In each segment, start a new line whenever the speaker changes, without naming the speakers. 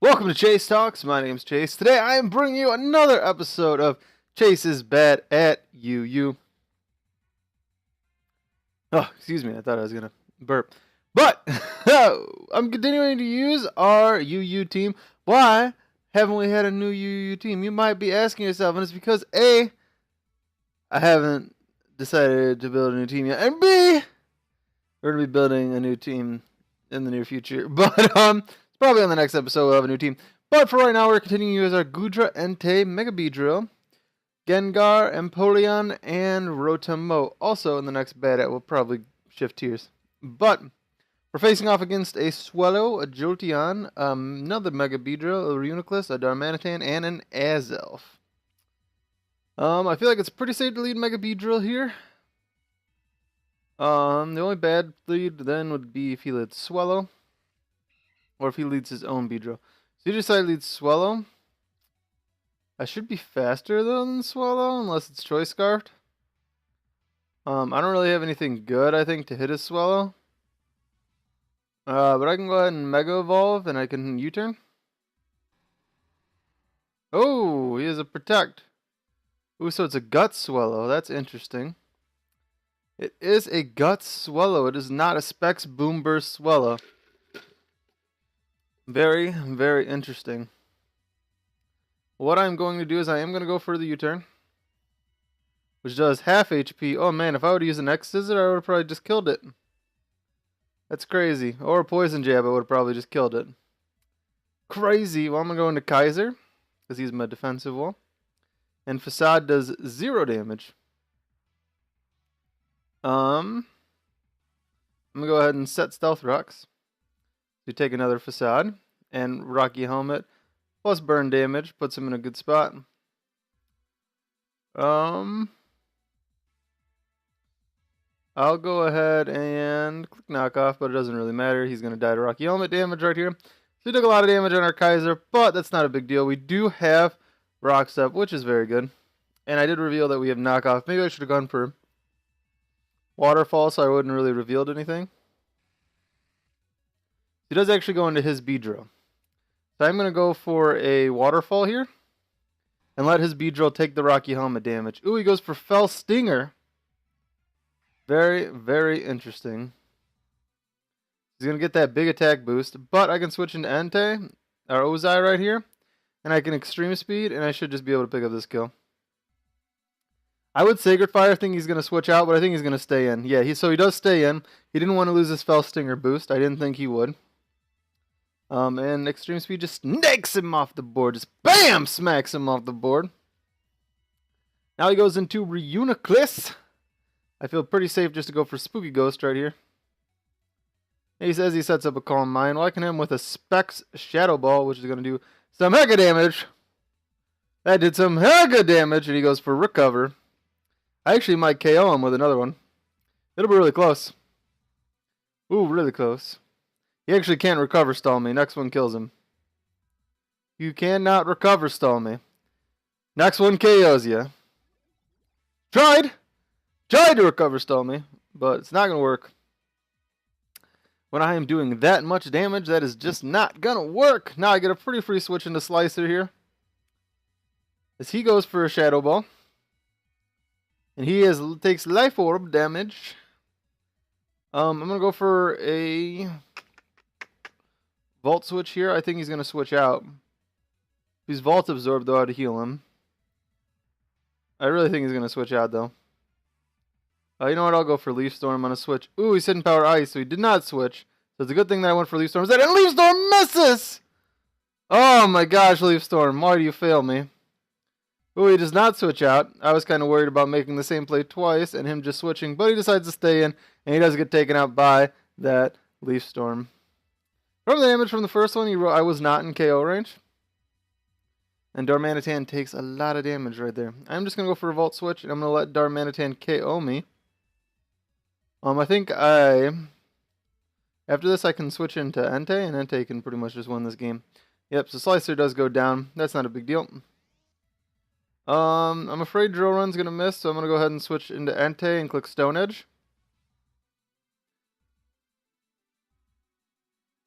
Welcome to Chase Talks. My name's Chase. Today I am bringing you another episode of Chase is Bad at UU. Oh, excuse me. I thought I was going to burp. But I'm continuing to use our UU team. Why haven't we had a new UU team? You might be asking yourself, and it's because A, I haven't decided to build a new team yet, and B, we're going to be building a new team in the near future. But probably on the next episode we'll have a new team. But for right now, we're continuing to use our Goodra, Entei, Mega Beedrill, Gengar, Empoleon, and rotom-mow. Also, in the next battle, we'll probably shift tiers. But we're facing off against a Swellow, a Jolteon, another Mega Beedrill, a Reuniclus, a Darmanitan, and an Azelf. I feel like it's pretty safe to lead Mega Beedrill here. The only bad lead then would be if he led Swellow. Or if he leads his own Beedrill. So you decide to lead Swellow. I should be faster though than Swellow, unless it's Choice Scarfed. I don't really have anything good, I think, to hit his Swellow. But I can go ahead and Mega Evolve, and I can U-turn. Oh, he has a Protect. Ooh, so it's a Gut Swellow. That's interesting. It is a Gut Swellow. It is not a Specs Boom Burst Swellow. Very, very interesting. What I'm going to do is I am going to go for the U-turn, which does half HP. Oh man, if I would use an X-Scissor, I would have probably just killed it. That's crazy. Or a Poison Jab, I would have probably just killed it. Crazy. Well, I'm going to go into Kaiser, because he's my defensive wall. And Facade does 0 damage. I'm going to go ahead and set Stealth Rocks. You take another Facade, and Rocky Helmet, plus burn damage, puts him in a good spot. I'll go ahead and click Knockoff, but it doesn't really matter. He's going to die to Rocky Helmet damage right here. So we took a lot of damage on our Kaiser, but that's not a big deal. We do have Rock Step, which is very good. And I did reveal that we have Knockoff. Maybe I should have gone for Waterfall, so I wouldn't really revealed anything. He does actually go into his Beedrill. So I'm going to go for a Waterfall here. And let his Beedrill take the Rocky Helmet damage. Ooh, he goes for Fell Stinger. Very, very interesting. He's going to get that big attack boost. But I can switch into Entei, or Ozai right here. And I can Extreme Speed, and I should just be able to pick up this kill. I would Sacred Fire, think he's going to switch out, but I think he's going to stay in. Yeah, so he does stay in. He didn't want to lose his Fell Stinger boost. I didn't think he would. And Extreme Speed just snakes him off the board. Just BAM! Smacks him off the board. Now he goes into Reuniclus. I feel pretty safe just to go for Spooky Ghost right here. He says he sets up a Calm Mind. Well, I can hit him with a Specs Shadow Ball, which is going to do some hecka damage. That did some hecka damage, and he goes for Recover. I actually might KO him with another one. It'll be really close. Ooh, really close. He actually can't Recover Stall me. Next one kills him. You cannot Recover Stall me. Next one KOs you. Tried to Recover Stall me, but it's not going to work. When I am doing that much damage, that is just not going to work. Now I get a pretty free switch into Slicer here. As he goes for a Shadow Ball. And he takes Life Orb damage. I'm going to go for a Volt Switch here. I think he's going to switch out. If he's Volt Absorb, though, to heal him. I really think he's going to switch out, though. You know what? I'll go for Leaf Storm on a switch. Ooh, he's Hidden Power Ice, so he did not switch. So it's a good thing that I went for Leaf Storm. And Leaf Storm misses! Oh my gosh, Leaf Storm. Why do you fail me? Ooh, he does not switch out. I was kind of worried about making the same play twice and him just switching. But he decides to stay in. And he does get taken out by that Leaf Storm. From the damage from the first one, I was not in KO range. And Darmanitan takes a lot of damage right there. I'm just going to go for a Volt Switch. And I'm going to let Darmanitan KO me. I think after this I can switch into Entei, and Entei can pretty much just win this game. Yep, so Slicer does go down. That's not a big deal. I'm afraid Drill Run's going to miss, so I'm going to go ahead and switch into Entei and click Stone Edge.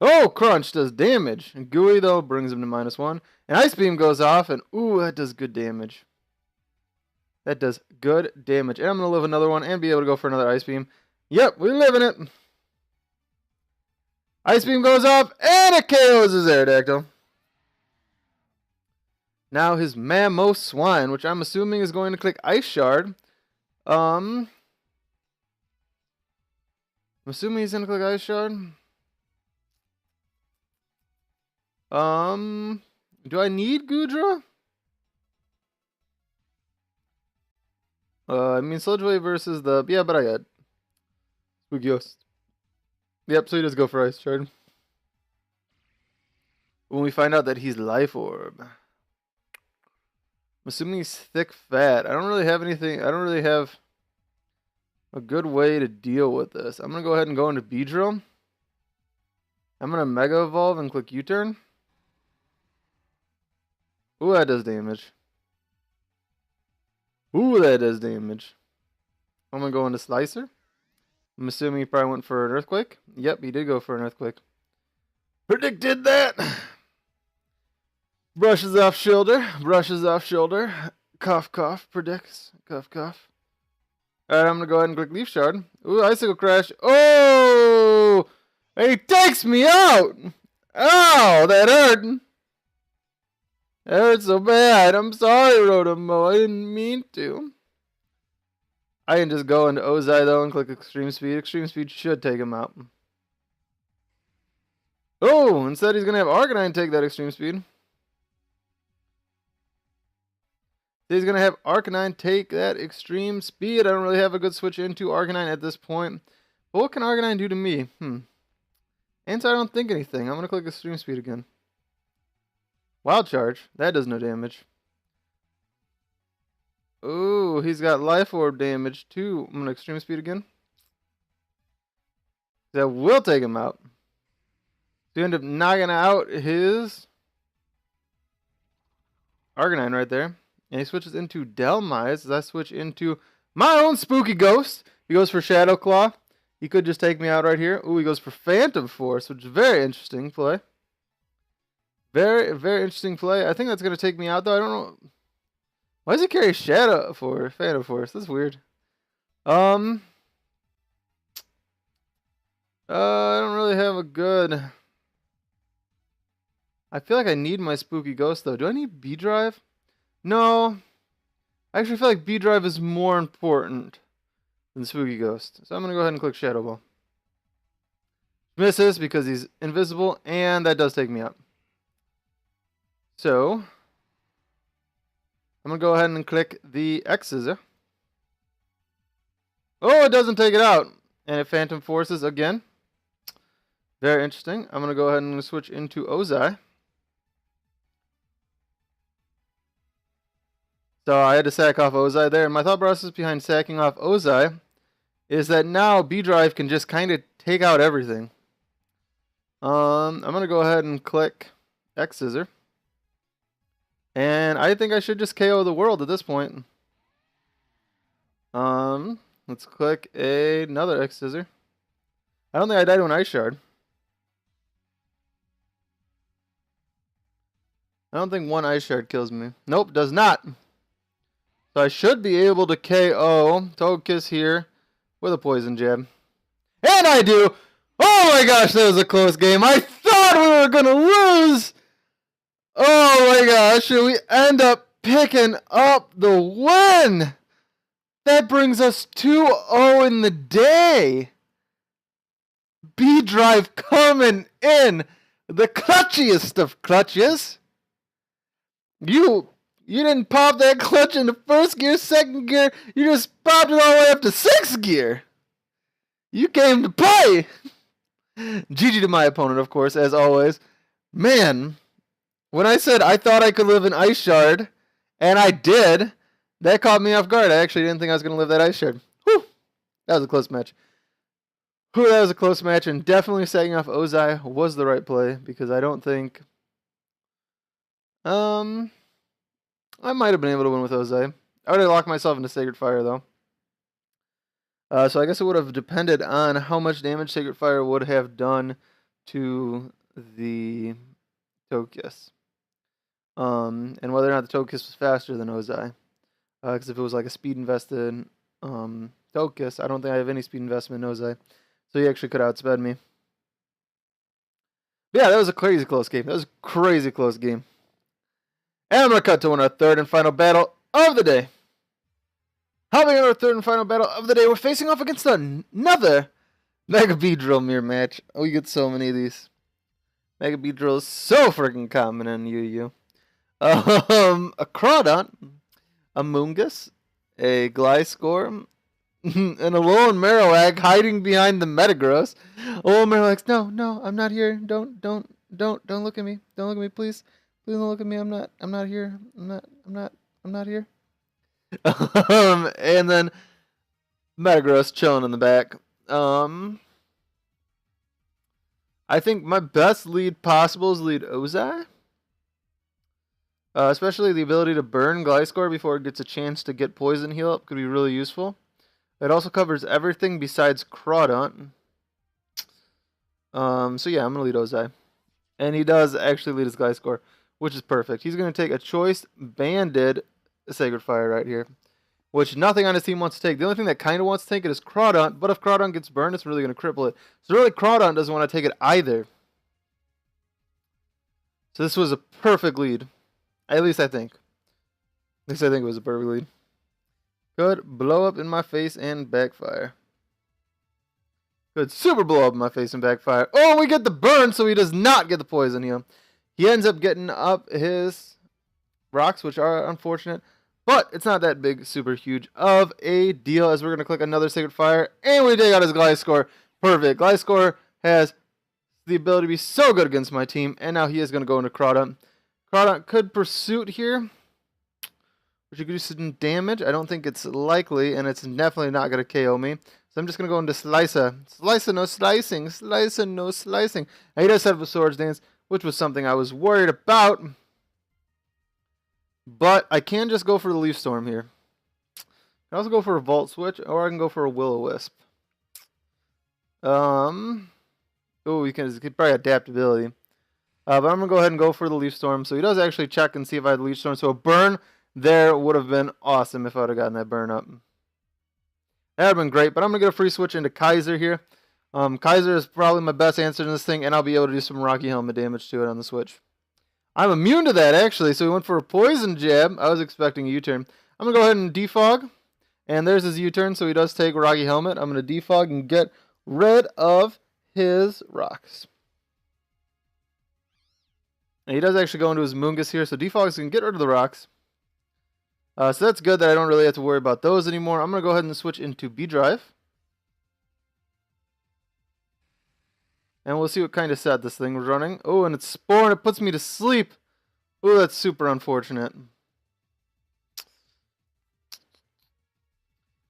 Oh, Crunch does damage. And Gooey, though, brings him to -1. And Ice Beam goes off, and ooh, that does good damage. That does good damage. And I'm going to live another one and be able to go for another Ice Beam. Yep, we're living it. Ice Beam goes off, and it KOs his Aerodactyl. Now his Mamoswine, which I'm assuming is going to click Ice Shard. I'm assuming he's going to click Ice Shard. Do I need Goodra? I mean, Sludge Wave versus the... Yeah, but I got Spookios. Yep, so he does go for Ice Shard. When we find out that he's Life Orb. I'm assuming he's thick fat. I don't really have anything... I don't really have a good way to deal with this. I'm going to go ahead and go into Beedrill. I'm going to Mega Evolve and click U-turn. Ooh, that does damage. Ooh, that does damage. I'm going to go into Slicer. I'm assuming he probably went for an Earthquake. Yep, he did go for an Earthquake. Predicted that! Brushes off shoulder. Brushes off shoulder. Cough, cough. Predicts. Cough, cough. Alright, I'm going to go ahead and click Leaf Shard. Ooh, Icicle Crash. Oh! He takes me out! Ow! That hurt! That hurt so bad. I'm sorry, rotom-mow. I didn't mean to. I can just go into Ozai, though, and click Extreme Speed. Extreme Speed should take him out. Oh! Instead, he's going to have Arcanine take that Extreme Speed. He's going to have Arcanine take that Extreme Speed. I don't really have a good switch into Arcanine at this point. But what can Arcanine do to me? Answer, I don't think anything. I'm going to click Extreme Speed again. Wild Charge. That does no damage. Ooh, he's got Life Orb damage too. I'm going to Extreme Speed again. That will take him out. So you end up knocking out his Arcanine right there. And he switches into Delmise as I switch into my own Spooky Ghost. He goes for Shadow Claw. He could just take me out right here. Ooh, he goes for Phantom Force, which is very interesting play. Very, very interesting play. I think that's going to take me out, though. I don't know. Why does he carry Shadow for Phantom Force? That's weird. I don't really have a good... I feel like I need my Spooky Ghost, though. Do I need beeDrive? No. I actually feel like beeDrive is more important than Spooky Ghost. So I'm going to go ahead and click Shadow Ball. Misses because he's invisible, and that does take me out. So, I'm going to go ahead and click the X-Scissor. Oh, it doesn't take it out. And it Phantom Forces again. Very interesting. I'm going to go ahead and switch into Ozai. So I had to sack off Ozai there. And my thought process behind sacking off Ozai is that now beeDrive can just kind of take out everything. I'm going to go ahead and click X-Scissor. And I think I should just KO the world at this point. Let's click another X-Scissor. I don't think I died to an Ice Shard. I don't think one Ice Shard kills me. Nope, does not. So I should be able to KO Togekiss here with a Poison Jab. And I do! Oh my gosh, that was a close game. I thought we were going to lose! Oh my gosh, we end up picking up the win! That brings us 2-0 in the day! beeDrive coming in! The clutchiest of clutches! You didn't pop that clutch in the first gear, second gear. You just popped it all the way up to 6th gear. You came to play. GG to my opponent, of course, as always. Man, when I said I thought I could live an Ice Shard, and I did, that caught me off guard. I actually didn't think I was going to live that Ice Shard. Whew, that was a close match. Whew, that was a close match, and definitely setting off Ozai was the right play, because I don't think... I might have been able to win with Ozai. I would have locked myself into Sacred Fire, though. So I guess it would have depended on how much damage Sacred Fire would have done to the Togekiss. And whether or not the Togekiss was faster than Ozai. Because if it was like a speed-invested Togekiss, I don't think I have any speed investment in Ozai. So he actually could outsped me. But yeah, that was a crazy close game. That was a crazy close game. And I'm going to cut to our third and final battle of the day. Hopping on our third and final battle of the day, we're facing off against another Mega Beedrill-Mega match. We get so many of these. Mega Beedrill is so freaking common in UU. A Crawdont, a Moongus, a Gliscor, and a Alolan Marowak hiding behind the Metagross. Alolan Marowak's, no, I'm not here. Don't look at me. Don't look at me, please. Please don't look at me. I'm not here. I'm not here. And then Metagross chilling in the back. I think my best lead possible is lead Ozai. Especially the ability to burn Gliscor before it gets a chance to get poison heal up could be really useful. It also covers everything besides Crawdaunt. So yeah, I'm going to lead Ozai. And he does actually lead his Gliscor, which is perfect. He's going to take a choice banded Sacred Fire right here, which nothing on his team wants to take. The only thing that kind of wants to take it is Crawdaunt, but if Crawdaunt gets burned, it's really going to cripple it. So really, Crawdaunt doesn't want to take it either. So this was a perfect lead. At least I think. At least I think it was a perfect lead. Good. Blow up in my face and backfire. Good. Super blow up in my face and backfire. Oh, we get the burn, so he does not get the poison heal. He ends up getting up his rocks, which are unfortunate. But it's not that big, super huge of a deal, as we're going to click another Sacred Fire. And we take out his Gliscor. Perfect. Gliscor has the ability to be so good against my team. And now he is going to go into Crawdaunt. Crawdaunt could Pursuit here, which could do some damage. I don't think it's likely, and it's definitely not going to KO me. So I'm just going to go into Slicer. Slicer, no slicing. Slicer, no slicing. Now he does have a Swords Dance, which was something I was worried about. But I can just go for the Leaf Storm here. I can also go for a Volt Switch, or I can go for a Will-O-Wisp. Oh, you can probably Adaptability. But I'm going to go ahead and go for the Leaf Storm. So he does actually check and see if I had Leaf Storm. So a burn there would have been awesome if I would have gotten that burn up. That would have been great. But I'm going to get a free switch into Kaiser here. Kaiser is probably my best answer to this thing. And I'll be able to do some Rocky Helmet damage to it on the switch. I'm immune to that, actually. So he went for a Poison Jab. I was expecting a U-turn. I'm going to go ahead and defog. And there's his U-turn. So he does take Rocky Helmet. I'm going to defog and get rid of his rocks. And he does actually go into his Moongus here, so Defogs can get rid of the rocks. So that's good that I don't really have to worry about those anymore. I'm going to go ahead and switch into beeDrive. And we'll see what kind of set this thing was running. Oh, and it's Spore, and it puts me to sleep. Oh, that's super unfortunate.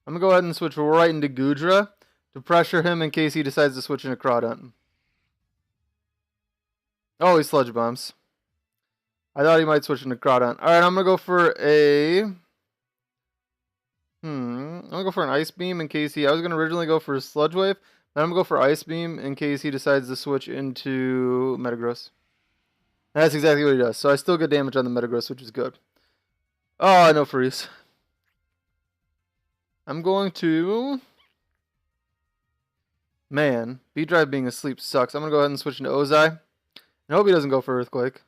I'm going to go ahead and switch right into Goodra to pressure him in case he decides to switch into Crawdaunt. Oh, he Sludge Bombs. I thought he might switch into Crawdaunt. Alright, I'm going to go for a... I'm going to go for an Ice Beam in case he... I was going to originally go for a Sludge Wave. Then I'm going to go for Ice Beam in case he decides to switch into Metagross. That's exactly what he does. So I still get damage on the Metagross, which is good. Oh, no freeze. I'm going to... Man, beeDrive being asleep sucks. I'm going to go ahead and switch into Ozai. I hope he doesn't go for Earthquake.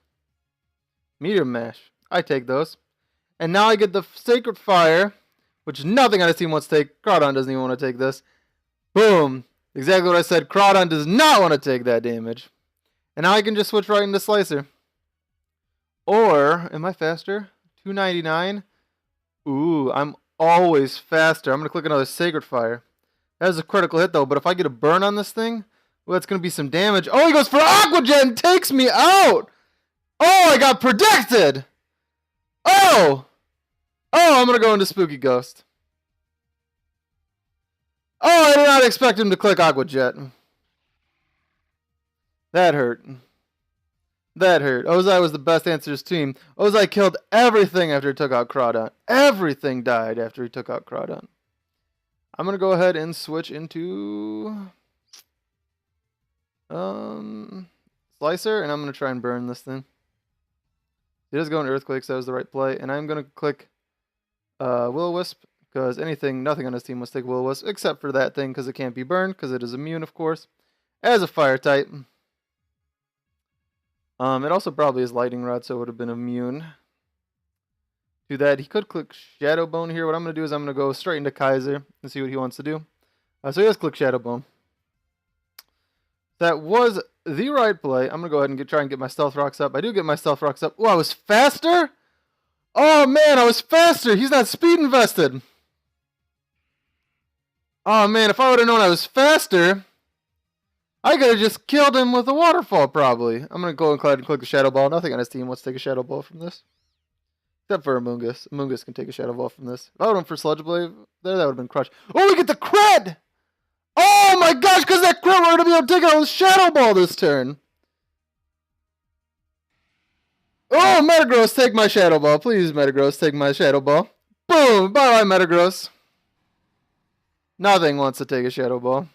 Meteor Mash. I take those. And now I get the Sacred Fire, which nothing on his team wants to take. Crawdaunt doesn't even want to take this. Boom. Exactly what I said. Crawdaunt does not want to take that damage. And now I can just switch right into Slicer. Or, am I faster? 299. Ooh, I'm always faster. I'm going to click another Sacred Fire. That is a critical hit, though. But if I get a burn on this thing, well, that's going to be some damage. Oh, he goes for Aqua Jet and takes me out. Oh, I got predicted. Oh, I'm going to go into Spooky Ghost. Oh, I did not expect him to click Aqua Jet. That hurt. That hurt. Ozai was the best answer to his team. Ozai killed everything after he took out Crawdaunt. Everything died after he took out Crawdaunt. I'm going to go ahead and switch into... Slicer, and I'm going to try and burn this thing. He does go into Earthquake, so that was the right play. And I'm going to click Will-O-Wisp, because nothing on his team must take Will-O-Wisp, except for that thing, because it can't be burned, because it is immune, of course, as a Fire type. It also probably is Lightning Rod, so it would have been immune to that. He could click Shadow Bone here. What I'm going to do is I'm going to go straight into Kaiser and see what he wants to do. So he does click Shadow Bone. That was the right play. I'm going to go ahead and try and get my Stealth Rocks up. I do get my Stealth Rocks up. Oh, I was faster? Oh, man, I was faster. He's not speed invested. Oh, man, if I would have known I was faster, I could have just killed him with a Waterfall, probably. I'm going to go and click the Shadow Ball. Nothing on his team wants to take a Shadow Ball from this. Except for Amoonguss. Amoonguss can take a Shadow Ball from this. If I would have went for Sludge Wave there, that would have been crushed. Oh, we get the cred! Oh my gosh, because that crit, we're going to be able to take out with Shadow Ball this turn. Oh, Metagross, take my Shadow Ball. Please, Metagross, take my Shadow Ball. Boom! Bye-bye, Metagross. Nothing wants to take a Shadow Ball.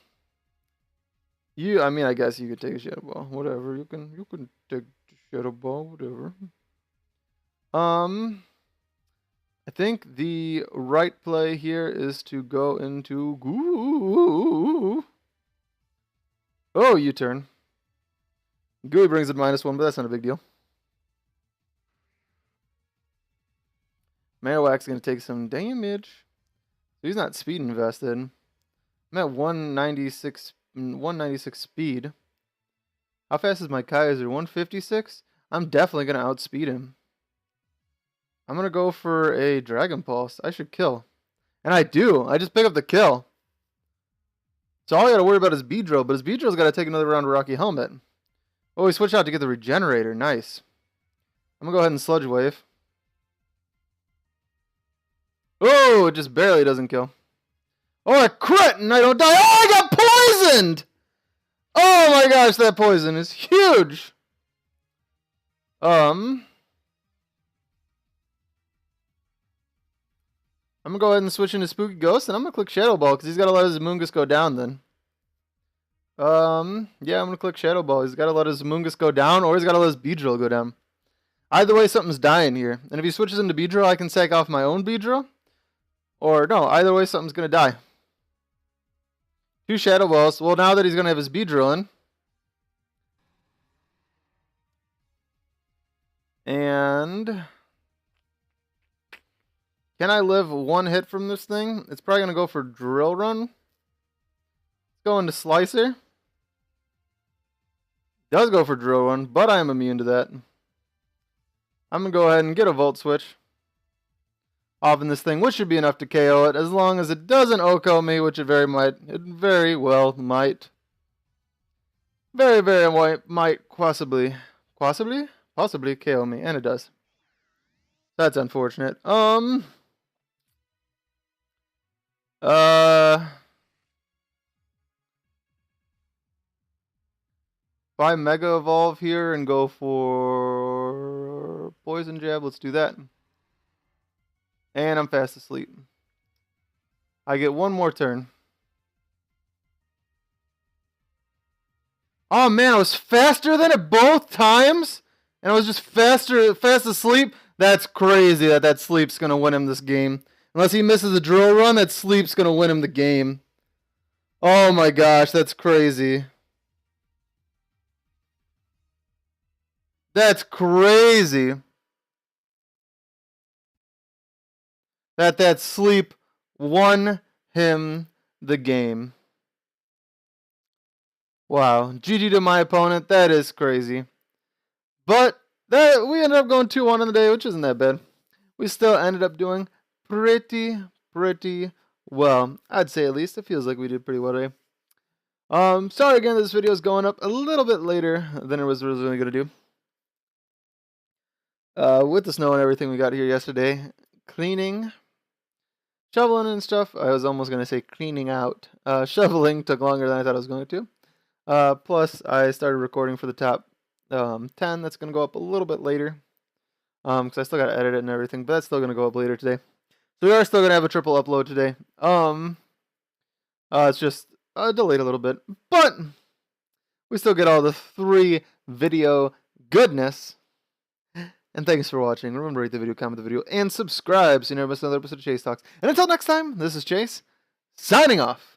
I mean, I guess you could take a Shadow Ball. Whatever. You can take the Shadow Ball. Whatever. I think the right play here is to go into GOOoOOOOOO. Oh, U-turn. Gooey brings it -1, but that's not a big deal. Marowak's going to take some damage. So he's not speed invested. I'm at 196 speed. How fast is my Kaiser? 156? I'm definitely going to outspeed him. I'm going to go for a Dragon Pulse. I should kill. And I do. I just pick up the kill. So all I got to worry about is Beedrill, but his Beedrill's got to take another round of Rocky Helmet. Oh, he switched out to get the Regenerator. Nice. I'm going to go ahead and Sludge Wave. Oh, it just barely doesn't kill. Oh, a crit and I don't die. Oh, I got poisoned! Oh my gosh, that poison is huge. I'm going to go ahead and switch into Spooky Ghost, and I'm going to click Shadow Ball, because he's got to let his Mungus go down then. Yeah, I'm going to click Shadow Ball. He's got to let his Mungus go down, or he's got to let his Beedrill go down. Either way, something's dying here. And if he switches into Beedrill, I can sack off my own Beedrill. Or, no, either way, something's going to die. 2 Shadow Balls. Well, now that he's going to have his Beedrill in. And can I live 1 hit from this thing? It's probably going to go for Drill Run. Let's go into Slicer. Does go for Drill Run, but I am immune to that. I'm going to go ahead and get a Volt Switch off in this thing, which should be enough to KO it, as long as it doesn't OHKO me, which it very well might. Very might possibly KO me, and it does. That's unfortunate. If I Mega Evolve here and go for Poison Jab, let's do that. And I'm fast asleep. I get 1 more turn. Oh man, I was faster than it both times? And I was just fast asleep? That's crazy that sleep's going to win him this game. Unless he misses a Drill Run, that sleep's going to win him the game. Oh my gosh, that's crazy. That's crazy. That sleep won him the game. Wow. GG to my opponent. That is crazy. But we ended up going 2-1 on the day, which isn't that bad. We still ended up doing pretty well. I'd say at least. It feels like we did pretty well today. Sorry again that this video is going up a little bit later than it was originally going to do. With the snow and everything we got here yesterday, cleaning, shoveling and stuff. I was almost going to say cleaning out. Shoveling took longer than I thought it was going to. Plus, I started recording for the top 10. That's going to go up a little bit later. Because I still got to edit it and everything. But that's still going to go up later today. So we are still going to have a triple upload today. It's just delayed a little bit. But we still get all the 3 video goodness. And thanks for watching. Remember to rate the video, comment the video, and subscribe so you never miss another episode of Chase Talks. And until next time, this is Chase, signing off.